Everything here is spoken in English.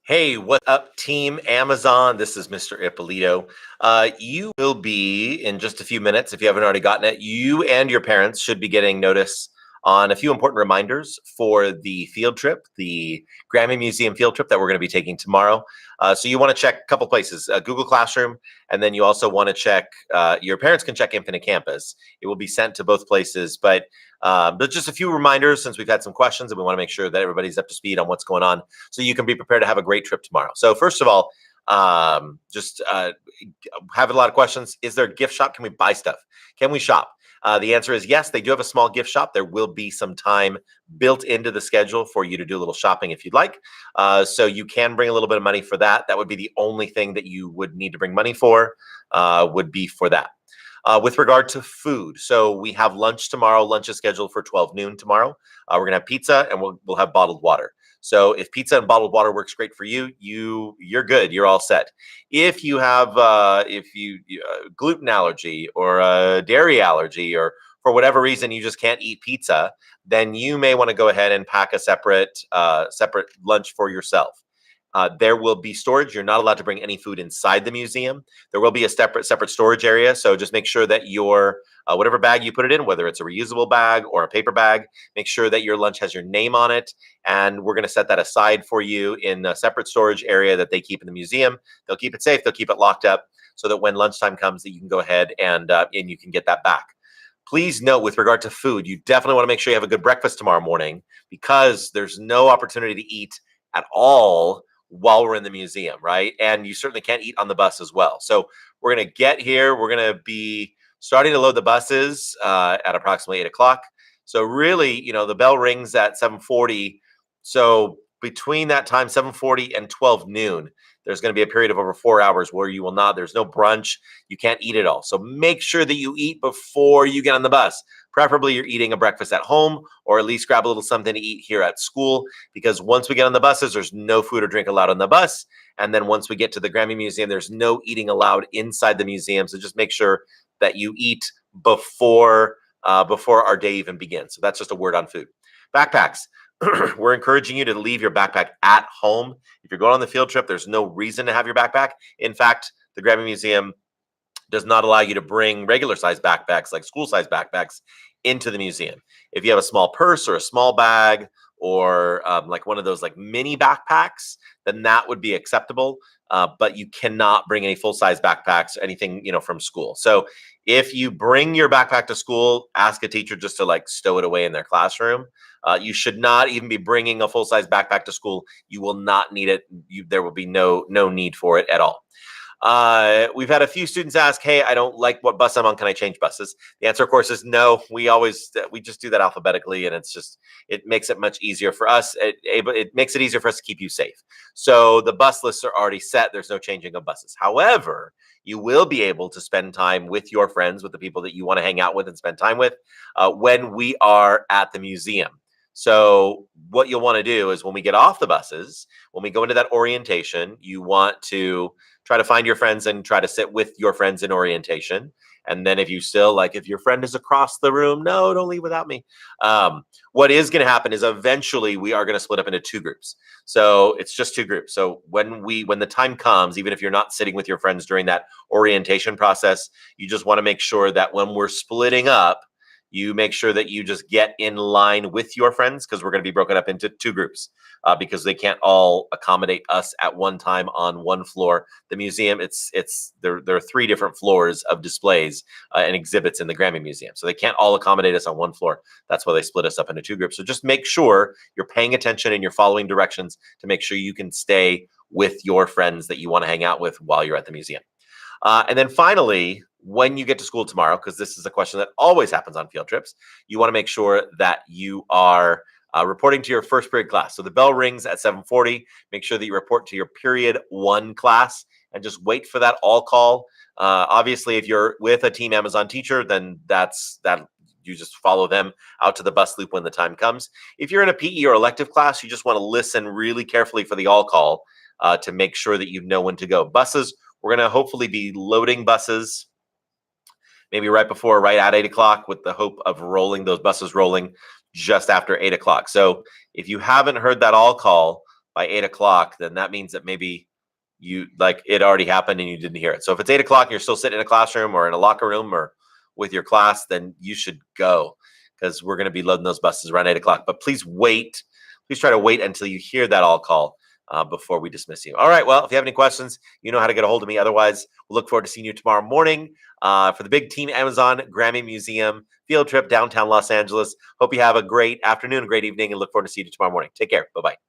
Hey, what up, Team Amazon? This is Mr. Ippolito. You will be, in just a few minutes, if you haven't already gotten it, you and your parents should be getting notice on a few important reminders for the field trip, the Grammy Museum field trip that we're going to be taking tomorrow. So you want to check a couple places, Google Classroom, and then you also want to check, your parents can check Infinite Campus. It will be sent to both places, but just a few reminders since we've had some questions and we want to make sure that everybody's up to speed on what's going on so you can be prepared to have a great trip tomorrow. So first of all, just have a lot of questions. Is there a gift shop? Can we buy stuff? Can we shop? The answer is yes, they do have a small gift shop. There will be some time built into the schedule for you to do a little shopping if you'd like. So you can bring a little bit of money for that. That would be the only thing that you would need to bring money for, would be for that. With regard to food, so we have lunch tomorrow. Lunch is scheduled for 12 noon tomorrow. We're gonna have pizza and we'll have bottled water. So if pizza and bottled water works great for you, you're good. You're all set. If you have gluten allergy or a dairy allergy, or for whatever reason you just can't eat pizza, then you may want to go ahead and pack a separate lunch for yourself. There will be storage. You're not allowed to bring any food inside the museum. There will be a separate storage area. So just make sure that your whatever bag you put it in, whether it's a reusable bag or a paper bag, make sure that your lunch has your name on it. And we're going to set that aside for you in a separate storage area that they keep in the museum. They'll keep it safe. They'll keep it locked up so that when lunchtime comes, that you can go ahead and you can get that back. Please note, with regard to food, you definitely want to make sure you have a good breakfast tomorrow morning, because there's no opportunity to eat at all while we're in the museum, right? And you certainly can't eat on the bus as well. So we're going to get here. We're going to be starting to load the buses at approximately 8 o'clock. So really, the bell rings at 7:40. So between that time, 7:40 and 12 noon, there's going to be a period of over 4 hours where you will not, there's no brunch. You can't eat at all. So make sure that you eat before you get on the bus. Preferably you're eating a breakfast at home, or at least grab a little something to eat here at school, because once we get on the buses, there's no food or drink allowed on the bus. And then once we get to the Grammy Museum, there's no eating allowed inside the museum. So just make sure that you eat before our day even begins. So that's just a word on food. Backpacks. We're encouraging you to leave your backpack at home. If you're going on the field trip, there's no reason to have your backpack. In fact, the Grammy Museum does not allow you to bring regular size backpacks, like school size backpacks, into the museum. If you have a small purse or a small bag, or like one of those like mini backpacks, then that would be acceptable. But you cannot bring any full size backpacks, anything, from school. So if you bring your backpack to school, ask a teacher just to like stow it away in their classroom. You should not even be bringing a full size backpack to school. You will not need it. There will be no need for it at all. We've had a few students ask, hey, I don't like what bus I'm on. Can I change buses? The answer, of course, is no. We just do that alphabetically, and it makes it much easier for us. It makes it easier for us to keep you safe. So the bus lists are already set. There's no changing of buses. However, you will be able to spend time with your friends, with the people that you want to hang out with and spend time with, when we are at the museum. So what you'll want to do is when we get off the buses, when we go into that orientation, you want to try to find your friends and try to sit with your friends in orientation. And then if your friend is across the room, no, don't leave without me. What is going to happen is eventually we are going to split up into two groups. So it's just two groups. So when the time comes, even if you're not sitting with your friends during that orientation process, you just want to make sure that when we're splitting up, you make sure that you just get in line with your friends, because we're going to be broken up into two groups, because they can't all accommodate us at one time on one floor. The museum, there are three different floors of displays and exhibits in the Grammy Museum. So they can't all accommodate us on one floor. That's why they split us up into two groups. So just make sure you're paying attention and you're following directions to make sure you can stay with your friends that you want to hang out with while you're at the museum. And then finally, when you get to school tomorrow, because this is a question that always happens on field trips, you want to make sure that you are reporting to your first period class. So the bell rings at 7:40. Make sure that you report to your period 1 class and just wait for that all call. Obviously, if you're with a Team Amazon teacher, then that you just follow them out to the bus loop when the time comes. If you're in a PE or elective class, you just want to listen really carefully for the all call to make sure that you know when to go. Buses, we're going to hopefully be loading buses maybe right at 8 o'clock, with the hope of those buses rolling just after 8 o'clock. So if you haven't heard that all call by 8 o'clock, then that means that maybe it already happened and you didn't hear it. So if it's 8 o'clock and you're still sitting in a classroom or in a locker room or with your class, then you should go, because we're going to be loading those buses around 8 o'clock. But please wait. Please try to wait until you hear that all call before we dismiss you. All right. Well, if you have any questions, you know how to get a hold of me. Otherwise, we'll look forward to seeing you tomorrow morning for the big Team Amazon Grammy Museum field trip downtown Los Angeles. Hope you have a great afternoon, a great evening, and look forward to seeing you tomorrow morning. Take care. Bye-bye.